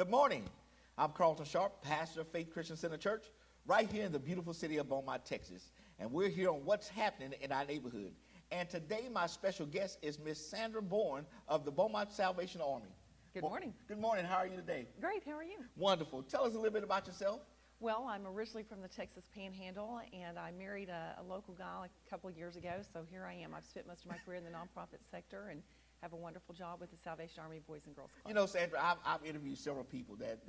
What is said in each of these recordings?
Good morning. I'm Carlton Sharp, pastor of Faith Christian Center Church, right here in the beautiful city of Beaumont, Texas. And we're here on what's happening in our neighborhood. And today my special guest is Miss Sandra Borne of the Beaumont Salvation Army. Good morning. Good morning. How are you today? Great. How are you? Wonderful. Tell us a little bit about yourself. Well, I'm originally from the Texas Panhandle, and I married a local guy a couple of years ago, so here I am. I've spent most of my career in the nonprofit sector and have a wonderful job with the Salvation Army Boys and Girls Club. You know, Sandra, I've interviewed several people that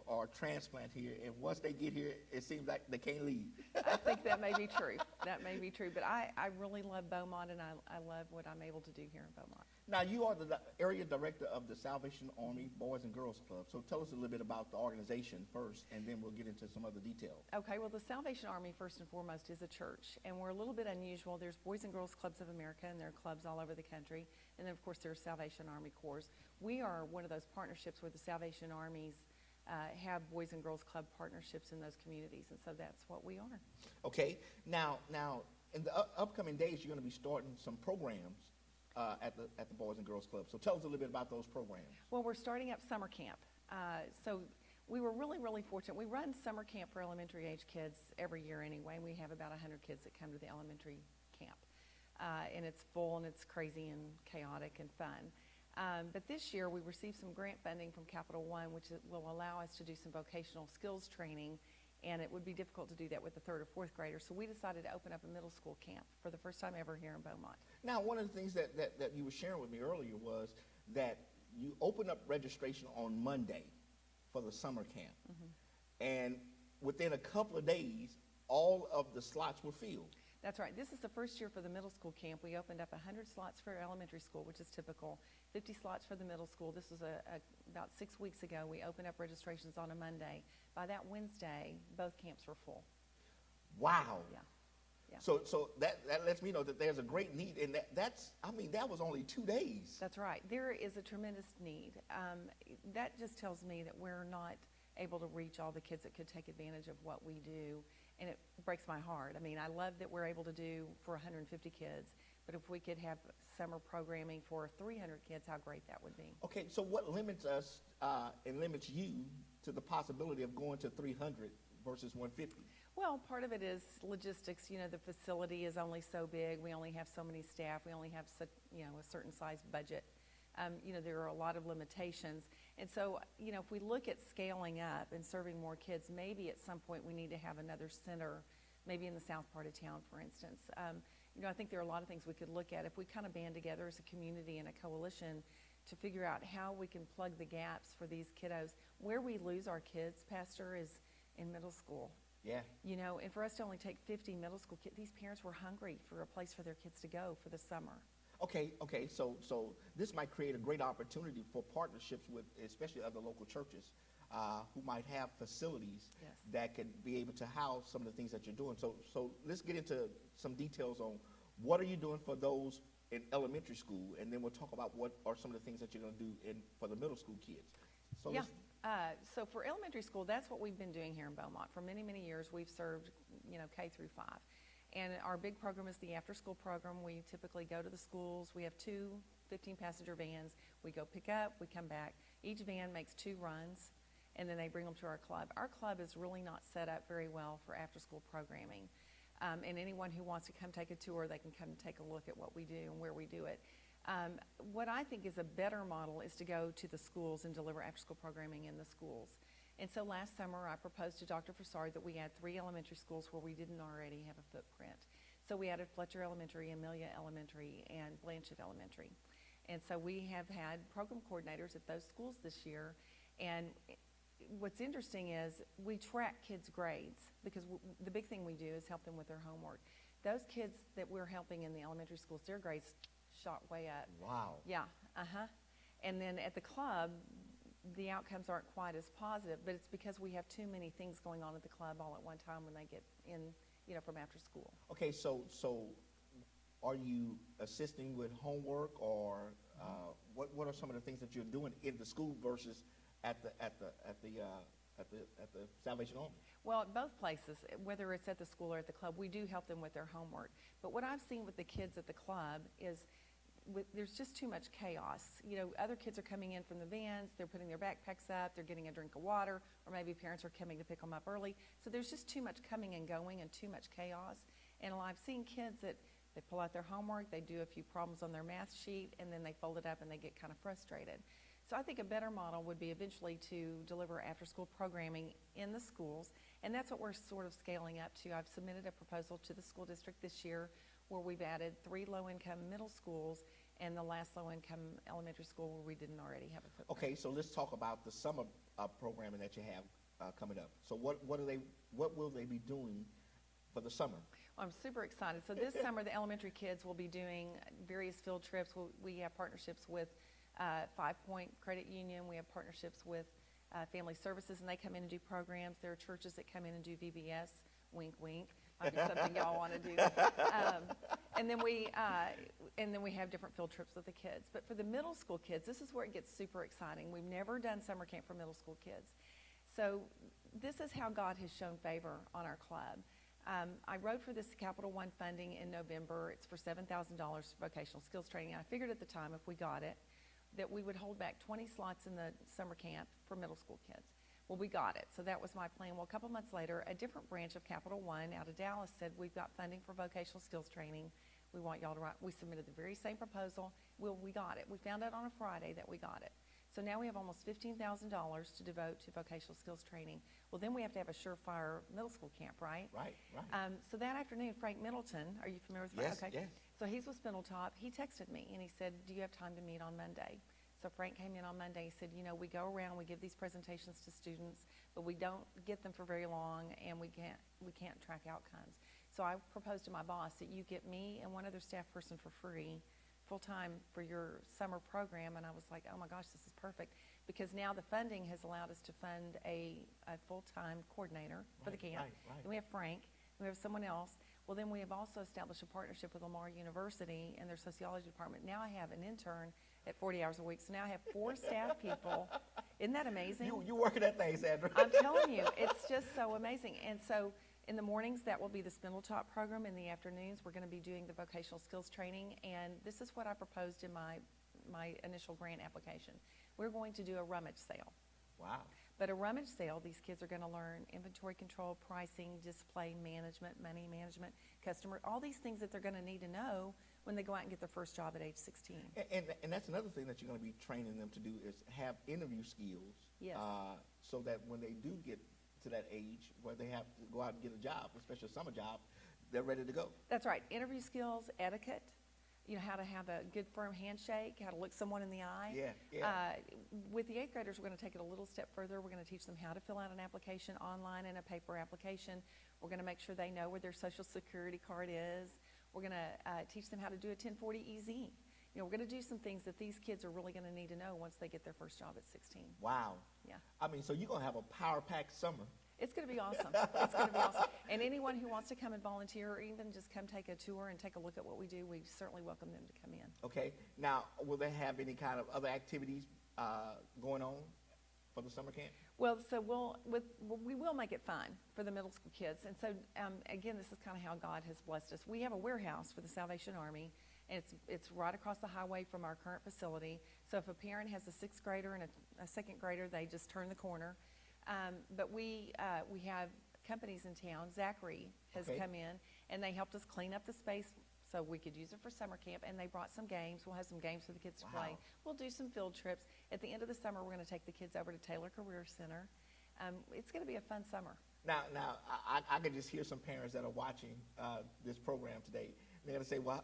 are transplant here, and once they get here, it seems like they can't leave. I think that may be true. That may be true, but I really love Beaumont, and I love what I'm able to do here in Beaumont. Now, you are the area director of the Salvation Army Boys and Girls Club, so tell us a little bit about the organization first, and then we'll get into some other details. Okay, well, the Salvation Army, first and foremost, is a church, and we're a little bit unusual. There's Boys and Girls Clubs of America, and there are clubs all over the country, and then, of course, there's Salvation Army Corps. We are one of those partnerships where the Salvation Armies have Boys and Girls Club partnerships in those communities, and so that's what we are. Okay, now, in the upcoming days, you're going to be starting some programs at the Boys and Girls Club. So tell us a little bit about those programs. Well, we're starting up summer camp. So we were really fortunate. We run summer camp for elementary age kids every year anyway. We have about 100 kids that come to the elementary camp. And it's full and it's crazy and chaotic and fun. But this year we received some grant funding from Capital One, which will allow us to do some vocational skills training. And it would be difficult to do that with the third or fourth graders. So we decided to open up a middle school camp for the first time ever here in Beaumont. Now, one of the things that you were sharing with me earlier was that you opened up registration on Monday for the summer camp. Mm-hmm. And within a couple of days, all of the slots were filled. That's right. This is the first year for the middle school camp. We opened up 100 slots for elementary school, which is typical, 50 slots for the middle school. This was about 6 weeks ago. We opened up registrations on a Monday. By that Wednesday, both camps were full. Wow. Yeah. Yeah. So that lets me know that there's a great need, and that was only 2 days. That's right. There is a tremendous need. That just tells me that we're not able to reach all the kids that could take advantage of what we do, and it breaks my heart. I mean, I love that we're able to do for 150 kids, but if we could have summer programming for 300 kids, how great that would be. Okay, so what limits us and limits you to the possibility of going to 300 versus 150? Well, part of it is logistics. You know, the facility is only so big. We only have so many staff. We only have a certain size budget. There are a lot of limitations. And so, if we look at scaling up and serving more kids, maybe at some point we need to have another center, maybe in the south part of town, for instance. I think there are a lot of things we could look at if we kind of band together as a community and a coalition to figure out how we can plug the gaps for these kiddos. Where we lose our kids, Pastor, is in middle school. Yeah. And for us to only take 50 middle school kids, these parents were hungry for a place for their kids to go for the summer. Okay. So this might create a great opportunity for partnerships with, especially other local churches, who might have facilities that could be able to house some of the things that you're doing. So let's get into some details on what are you doing for those in elementary school, and then we'll talk about what are some of the things that you're going to do for the middle school kids. So yeah. So for elementary school, that's what we've been doing here in Beaumont. For many, many years, we've served, K through 5. And our big program is the after-school program. We typically go to the schools. We have 2 15-passenger vans. We go pick up, we come back. Each van makes 2 runs, and then they bring them to our club. Our club is really not set up very well for after-school programming. And anyone who wants to come take a tour, they can come take a look at what we do and where we do it. What I think is a better model is to go to the schools and deliver after-school programming in the schools. And so last summer, I proposed to Dr. Fassard that we add 3 elementary schools where we didn't already have a footprint. So we added Fletcher Elementary, Amelia Elementary, and Blanchett Elementary. And so we have had program coordinators at those schools this year. And what's interesting is we track kids' grades because the big thing we do is help them with their homework. Those kids that we're helping in the elementary schools, their grades shot way up. Wow. Yeah, And then at the club, the outcomes aren't quite as positive, but it's because we have too many things going on at the club all at one time when they get in, from after school. Okay, so are you assisting with homework, or what are some of the things that you're doing in the school versus at the Salvation Army? Well, at both places, whether it's at the school or at the club, we do help them with their homework. But what I've seen with the kids at the club is there's just too much chaos. You know, other kids are coming in from the vans, they're putting their backpacks up, they're getting a drink of water, or maybe parents are coming to pick them up early. So there's just too much coming and going and too much chaos. And I've seen kids that they pull out their homework, they do a few problems on their math sheet, and then they fold it up and they get kind of frustrated. So I think a better model would be eventually to deliver after-school programming in the schools, and that's what we're sort of scaling up to. I've submitted a proposal to the school district this year where we've added 3 low-income middle schools and the last low-income elementary school where we didn't already have a footprint. Okay, so let's talk about the summer programming that you have coming up. So what will they be doing for the summer? Well, I'm super excited. So this summer, the elementary kids will be doing various field trips. We have partnerships with 5 Point Credit Union. We have partnerships with Family Services, and they come in and do programs. There are churches that come in and do VBS. Wink, wink. Might be something y'all want to do. And then we have different field trips with the kids. But for the middle school kids, this is where it gets super exciting. We've never done summer camp for middle school kids. So this is how God has shown favor on our club. I wrote for this Capital One funding in November. It's for $7,000 for vocational skills training. I figured at the time, if we got it, that we would hold back 20 slots in the summer camp for middle school kids. Well, we got it, so that was my plan. Well, a couple months later, a different branch of Capital One out of Dallas said, we've got funding for vocational skills training. We want y'all to write. We submitted the very same proposal. Well, we got it. We found out on a Friday that we got it. So now we have almost $15,000 to devote to vocational skills training. Well, then we have to have a surefire middle school camp, right? Right. So that afternoon, Frank Middleton, are you familiar with Frank? Yes, okay. yes. So he's with Spindletop. He texted me and he said, do you have time to meet on Monday? So Frank came in on Monday. He said, you know, we go around, we give these presentations to students, but we don't get them for very long, and we can't track outcomes. So I proposed to my boss that you get me and one other staff person for free, full-time for your summer program. And I was like, oh my gosh, this is perfect, because now the funding has allowed us to fund a full-time coordinator for the camp. Right. And we have Frank, and we have someone else. Well, then we have also established a partnership with Lamar University and their sociology department. Now I have an intern at 40 hours a week. So now I have 4 staff people. Isn't that amazing? You working that thing, Sandra. I'm telling you, it's just so amazing. And so in the mornings, that will be the Spindletop program. In the afternoons, we're going to be doing the vocational skills training. And this is what I proposed in my initial grant application. We're going to do a rummage sale. Wow. But a rummage sale, these kids are going to learn inventory control, pricing, display management, money management, customer, all these things that they're going to need to know when they go out and get their first job at age 16. And that's another thing that you're going to be training them to do is have interview skills. Yes. So that when they do get to that age where they have to go out and get a job, especially a summer job, they're ready to go. That's right. Interview skills, etiquette, you know, how to have a good firm handshake, how to look someone in the eye. Yeah. With the 8th graders, we're going to take it a little step further. We're going to teach them how to fill out an application online and a paper application. We're going to make sure they know where their social security card is. We're going to teach them how to do a 1040 EZ. You know, we're going to do some things that these kids are really going to need to know once they get their first job at 16. Wow. Yeah. I mean, so you're going to have a power-packed summer. It's going to be awesome. It's going to be awesome. And anyone who wants to come and volunteer or even just come take a tour and take a look at what we do, we certainly welcome them to come in. Okay. Now, will they have any kind of other activities going on for the summer camp? Well, so we will make it fun for the middle school kids. And so, again, this is kind of how God has blessed us. We have a warehouse for the Salvation Army, and it's right across the highway from our current facility. So if a parent has a 6th grader and a 2nd grader, they just turn the corner. But we have companies in town. Zachary has come in, and they helped us clean up the space so we could use it for summer camp, and they brought some games. We'll have some games for the kids to play. We'll do some field trips. At the end of the summer, we're going to take the kids over to Taylor Career Center. It's going to be a fun summer. Now, I can just hear some parents that are watching this program today. They're going to say, well,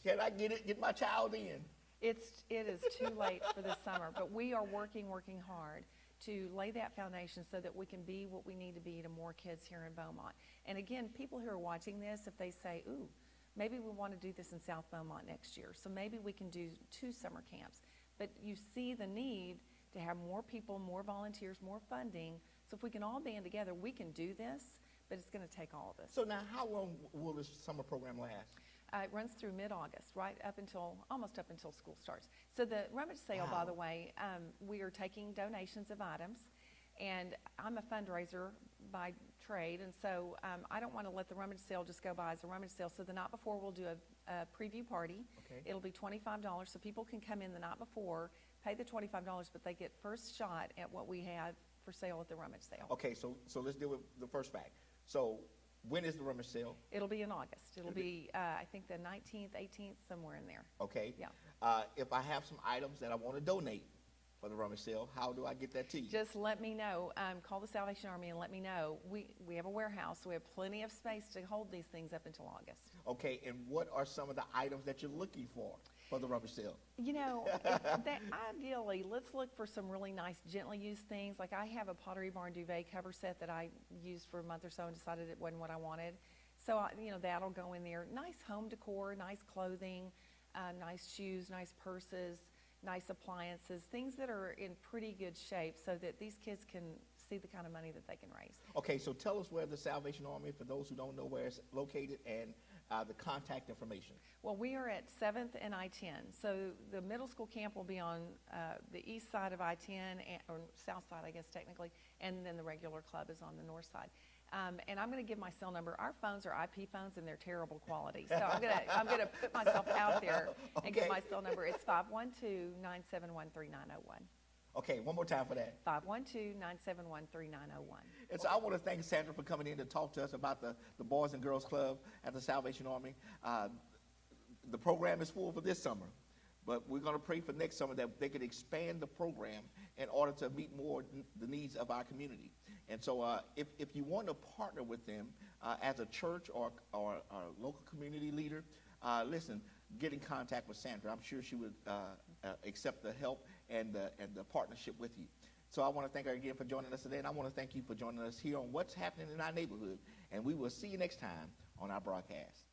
can I get my child in? It is too late for this summer, but we are working hard to lay that foundation so that we can be what we need to be to more kids here in Beaumont. And again, people who are watching this, if they say, ooh, maybe we want to do this in South Beaumont next year, so maybe we can do 2 summer camps. But you see the need to have more people, more volunteers, more funding. So if we can all band together, we can do this, but it's going to take all of us. So now, how long will this summer program last? It runs through mid-August, right almost up until school starts. So the rummage sale, by the way, we are taking donations of items, and I'm a fundraiser by trade, and so I don't want to let the rummage sale just go by as a rummage sale. So the night before, we'll do a preview party. Okay. It'll be $25, so people can come in the night before, pay the $25, but they get first shot at what we have for sale at the rummage sale. Okay, so let's deal with the first fact. So when is the rummage sale? It'll be in August. It'll be, I think, the 19th, 18th, somewhere in there. Okay. Yeah. If I have some items that I want to donate for the rummage sale, how do I get that to you? Just let me know. Call the Salvation Army and let me know. We have a warehouse, so we have plenty of space to hold these things up until August. Okay, and what are some of the items that you're looking for the rummage sale? You know, ideally, let's look for some really nice, gently used things. Like I have a Pottery Barn duvet cover set that I used for a month or so and decided it wasn't what I wanted. So, that'll go in there. Nice home decor, nice clothing, nice shoes, nice purses, nice appliances, things that are in pretty good shape so that these kids can see the kind of money that they can raise. Okay, so tell us where the Salvation Army, for those who don't know where it's located, and the contact information. Well, we are at 7th and I-10. So the middle school camp will be on the east side of I-10, or south side, I guess, technically, and then the regular club is on the north side. And I'm going to give my cell number. Our phones are IP phones, and they're terrible quality. So I'm gonna put myself out there and give my cell number. It's 512-971-3901. Okay, one more time for that. 512-971-3901. And so I want to thank Sandra for coming in to talk to us about the Boys and Girls Club at the Salvation Army. The program is full for this summer, but we're going to pray for next summer that they could expand the program in order to meet more the needs of our community. And so if you want to partner with them as a church or a local community leader, listen, get in contact with Sandra. I'm sure she would accept the help and the partnership with you. So I want to thank her again for joining us today, and I want to thank you for joining us here on What's Happening in Our Neighborhood. And we will see you next time on our broadcast.